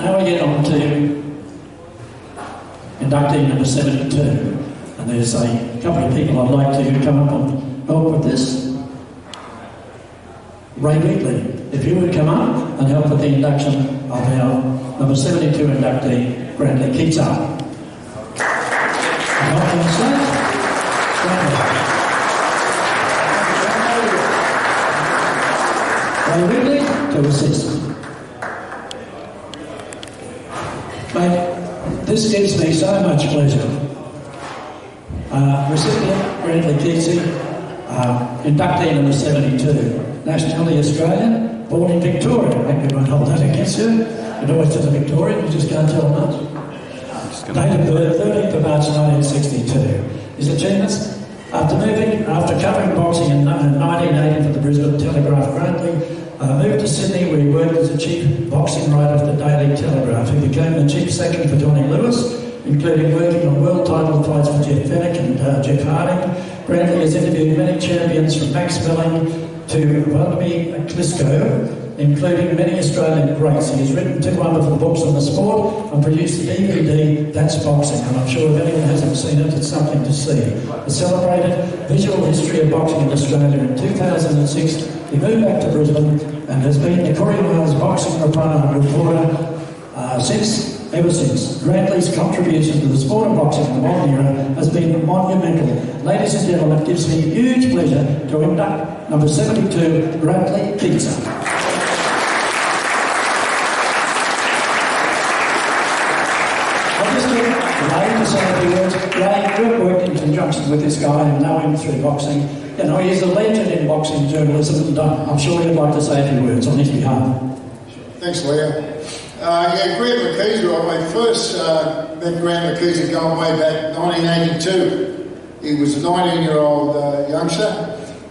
Now we get on to inductee number 72. And there's a couple of people I'd like to come up and help with this. Ray Wheatley, if you would come up and help with the induction of our number 72 inductee, Grantley Keiza. Ray Wheatley to assist. Mate, this gives me so much pleasure. Recipient, Grantley Keiza, inductee number 72. Nationality Australian, born in Victoria. Maybe we won't hold that against you. It always says a Victorian, you just can't tell much. Date of birth, 13th of March 1962. His achievements, after covering boxing in 1980 for the Brisbane Telegraph Grantley, moved to Sydney where he worked as a chief boxing writer for the Daily Telegraph. He became the chief second for Johnny Lewis, including working on world title fights for Jeff Fennick and Jeff Harding. Grantley has interviewed many champions from Max Milling to Vladimir Klitschko, including many Australian greats. He has written 2 wonderful books on the sport and produced the DVD, That's Boxing, and I'm sure if anyone hasn't seen it, it's something to see. The celebrated visual history of boxing in Australia. In 2006, he moved back to Brisbane and has been the Courier Mail's boxing reporter ever since. Grantley's contribution to the sport of boxing in the modern era has been monumental. Ladies and gentlemen, it gives me huge pleasure to induct number 72, Grantley Keiza. I'll just get Ray to say a few words. Ray, we've worked in conjunction with this guy and know him through boxing. You know, he's a legend in boxing journalism, and I'm sure he'd like to say a few words on his behalf. Thanks, Leo. Grantlee Keiza, I first met Grantlee Keiza going way back 1982. He was a 19-year-old youngster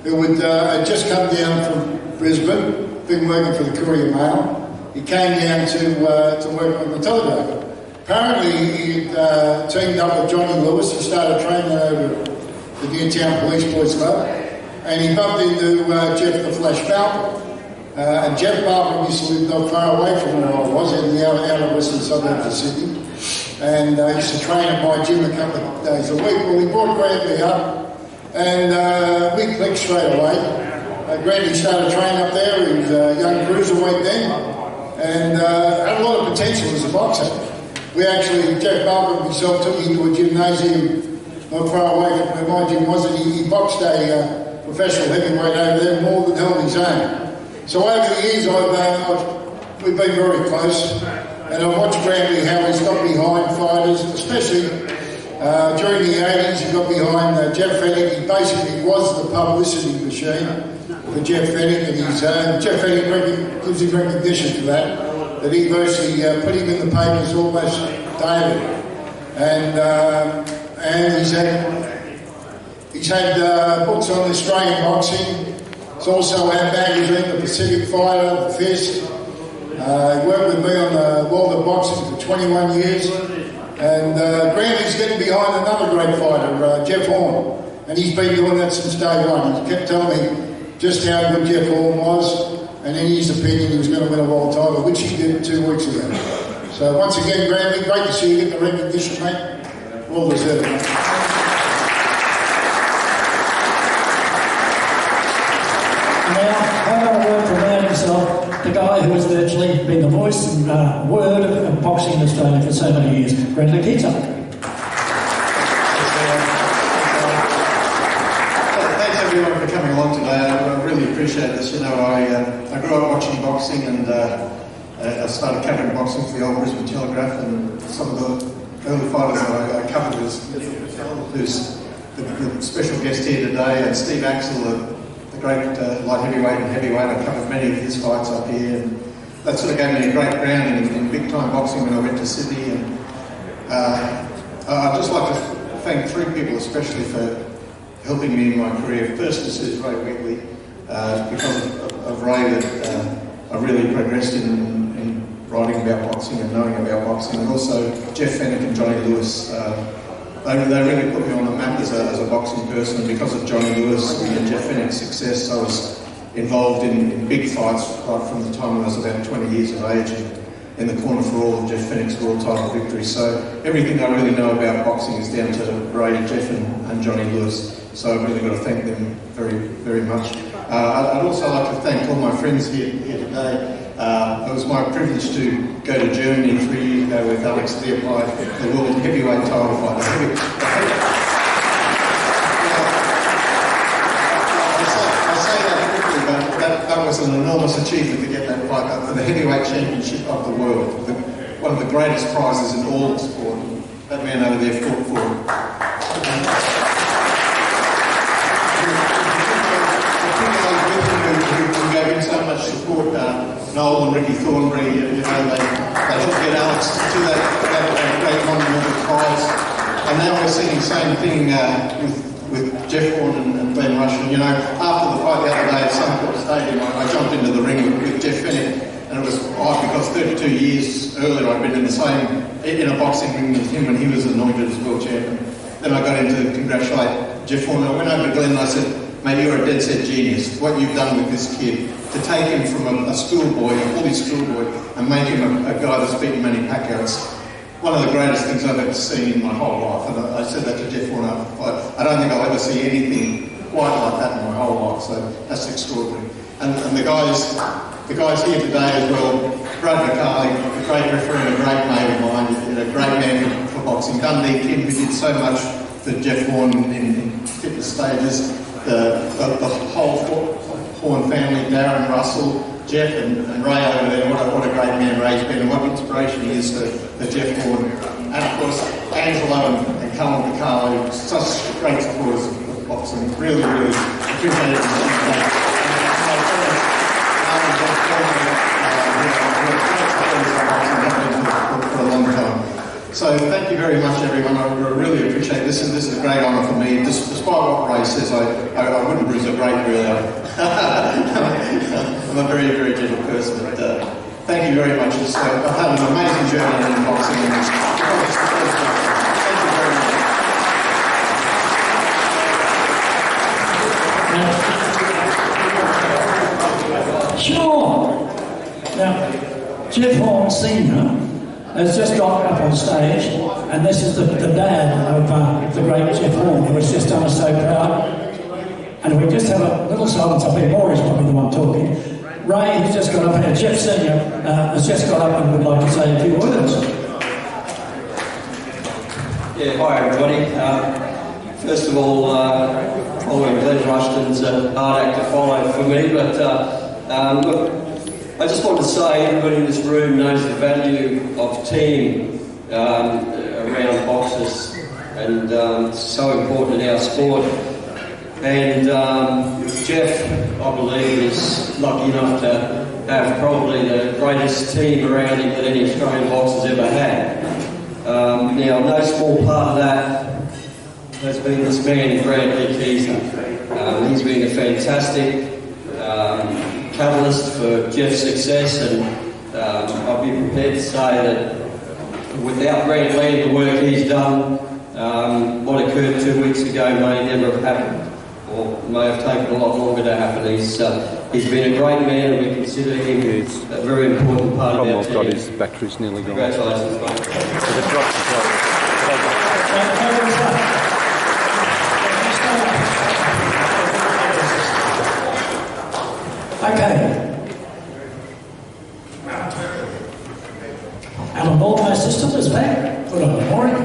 who had just come down from Brisbane, been working for the Courier Mail. He came down to work on the Telegraph. Apparently he'd teamed up with Johnny Lewis and started training over at the Newtown Police Boys Club, and he bumped into Jeff the Flash Falcon. And Jeff Barber used to live not far away from where I was, in the outer western suburbs of Sydney. And I used to train at my gym a couple of days a week. Well, he brought Grantley up, and we clicked straight away. Grantley started training up there. He was a young cruiserweight then, and had a lot of potential as a boxer. We actually, Jeff Barber and myself took him to a gymnasium not far away from where my gym was, and he boxed a professional heavyweight over there, more than held his own. So over the years, we've been very close, and I've watched Grantley how he's got behind fighters, especially during the 80s. He got behind Jeff Fennick. He basically was the publicity machine for Jeff Fennick, and Jeff Fennick gives him recognition for that he virtually put him in the papers almost daily, and he's had books on Australian boxing. He's also had magazine, The Pacific Fighter, The Fist. He worked with me on the world of boxing for 21 years. And Grantley's getting behind another great fighter, Jeff Horn. And he's been doing that since day one. He kept telling me just how good Jeff Horn was. And in his opinion, he was going to win a world title, which he did 2 weeks ago. So once again, Grantley, great to see you get the recognition, mate. Well deserved, mate. How about a word from man himself, the guy who has virtually been the voice and word of boxing in Australia for so many years, Grantley Keiza. Thanks everyone for coming along today. I really appreciate this. You know, I grew up watching boxing, and I started covering boxing for the old Brisbane Telegraph, and some of the early fighters that I covered who's the special guest here today, and Steve Axel, great light heavyweight and heavyweight. I covered many of his fights up here, and that sort of gave me a great ground in big time boxing when I went to Sydney. And I'd just like to thank 3 people especially for helping me in my career. First is Ray Wheatley. Because of Ray that I really progressed in writing about boxing and knowing about boxing, and also Jeff Fennick and Johnny Lewis. They really put me on the map as a boxing person, and because of Johnny Lewis and Jeff Fennick's success, I was involved in big fights right from the time I was about 20 years of age. in the corner for all of Jeff Fennick's world title victories. So everything I really know about boxing is down to Ray, Jeff and Johnny Lewis. So I've really got to thank them very, very much. I'd also like to thank all my friends here today. It was my privilege to go to Germany 3 years ago with Alex Leopold, the world heavyweight title fight. I say that quickly, but that was an enormous achievement to get that fight up for the heavyweight championship of the world. One of the greatest prizes in all of sport. That man over there fought for it. Who gave him so much support, Noel and Ricky Thornbury, they helped get Alex to that great monumental prize. And now we're seeing the same thing with Jeff Horn and Ben Rush. And after the fight the other day at Suncorp Stadium, I jumped into the ring with Jeff Fennick, and it was odd because 32 years earlier I'd been in a boxing ring with him when he was anointed as world champion. Then I got in to congratulate Jeff Horn. I went over to Glenn and I said, "Mate, you're a dead set genius. What you've done with this kid, to take him from a schoolboy, a fully schoolboy, and make him a guy that's beaten Manny Pacquiao, it's one of the greatest things I've ever seen in my whole life." And I said that to Jeff Horn after the fight. I don't think I'll ever see anything quite like that in my whole life, so that's extraordinary. And the guys here today as well, Brad McCarley, a great referee and a great mate of mine, a great man for boxing. Dundee Kim, who did so much for Jeff Horn in fitness stages. The whole Horn family, Darren, Russell, Jeff and Ray over there, what a great man Ray's been and what inspiration he is for Jeff Horn. And of course, Angelo and Colin McCarley, such great supporters of boxing. Really, really appreciate it. For a long time. So thank you very much, everyone. I really appreciate this, and this is a great honour for me. Despite what Ray says, I wouldn't bruise a great really. I'm a very, very gentle person, but thank you very much. I've had an amazing journey in boxing. Thank you very much. Sure. Now, Jeff Horn Sr. has just got up on stage, and this is the dad of the great Jeff Horn, who has just done us so proud. And we just have a little silence up here. Maureen's probably the one talking. Ray has just got up here. Jeff Senior has just got up and would like to say a few words. Yeah, hi everybody. First of all, following Glenn Rushton's hard act to follow for me, but look, I just want to say everybody in this room knows the value of team around boxers, and it's so important in our sport. And Jeff, I believe, is lucky enough to have probably the greatest team around him that any Australian boxer's ever had. Now, no small part of that has been this man, Grantley Keiza. He's been a fantastic catalyst for Jeff's success, and I'll be prepared to say that without Grantley and the work he's done, what occurred 2 weeks ago may never have happened, or may have taken a lot longer to happen. He's been a great man, and we consider him a very important part of our team. Got his battery's nearly gone. Congratulations, mate. Okay. Alan Ball, my assistant, is back. Good on, Maureen.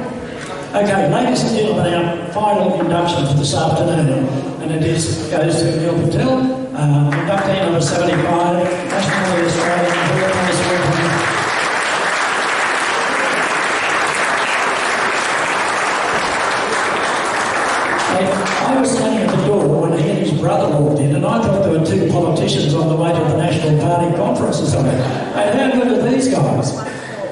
Okay, ladies and gentlemen, our final induction for this afternoon, and it goes to Neil Patel, inductee number 75, nationally Australian workplace weapon. I was standing at the door when he and his brother walked in, and I thought there were two politicians on the way to the National Party conference or something. Hey, how good are these guys?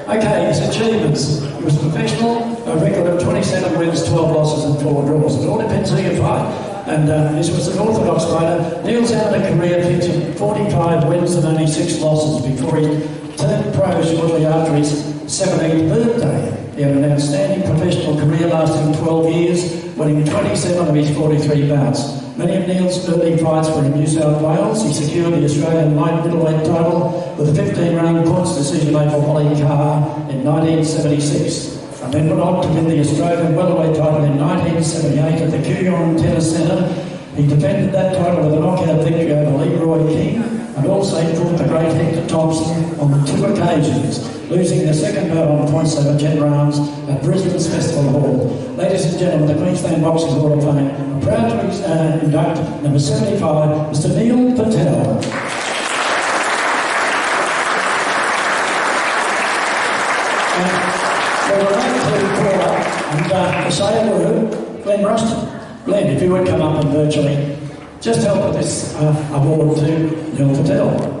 Okay, his achievements. He was professional, a record of 27 wins, 12 losses and 4 draws. It all depends who you fight. And this was an orthodox fighter. Neil's had a career featuring 45 wins and only 6 losses before he turned pro shortly after his 17th birthday. He had an outstanding professional career lasting 12 years, winning 27 of his 43 bouts. Many of Neil's early fights were in New South Wales. He secured the Australian light middleweight title with a 15-round points decision decision made for Ollie Carr in 1976, and then went on to win the Australian welterweight title in 1978 at the Keiza Tennis Centre. He defended that title with a knockout victory over Leroy King, and also fought the great Hector Thompson on 2 occasions, losing the second bout on points over 10 rounds at Brisbane's Festival Hall. Ladies and gentlemen, the Queensland Boxing Hall of Fame are proud to induct number 75, Mr. Neil Patel. We're about to call up and say a word. Glenn Ruston. Glenn, if you would come up and virtually just help with this award to Neil Patel.